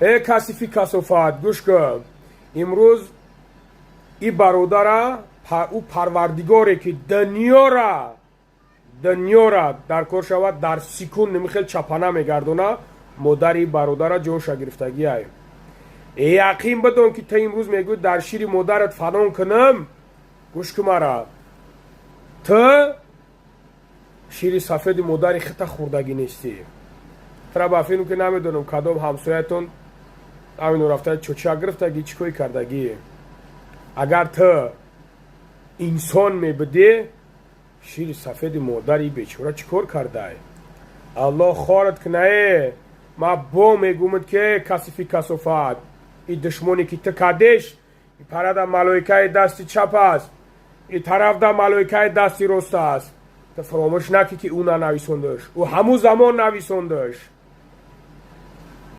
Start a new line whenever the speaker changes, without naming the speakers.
کسیفی کسافت گوش کن. امروز این برادر او پروردگاره که دنیا را در کار شود در سکون نمیخیل چپانه میگردونه. مادر این برادر جوش گرفتگی های یقین بدون که تا امروز میگو در شیر مادرت فنان کنم. گوش که مرا تا شیر سفید مادری خطا خوردگی نیستی. ترا بافینو که نمیدونم کدام همسایتون همینو رفته چوچه گرفتگی چیکوی کردگی. اگر تا انسان میبده شیر سفید مادری بیچاره چیکار کرده ای؟ الله خارد کنه. ما با میگومد که کسیفی کسافت این دشمنی که تکدش این پرد ملائکه دستی چپ است این طرف در ملائکه دستی راست است. تا فراموش نکی که اونا نویسندش او همون زمان نویسندش.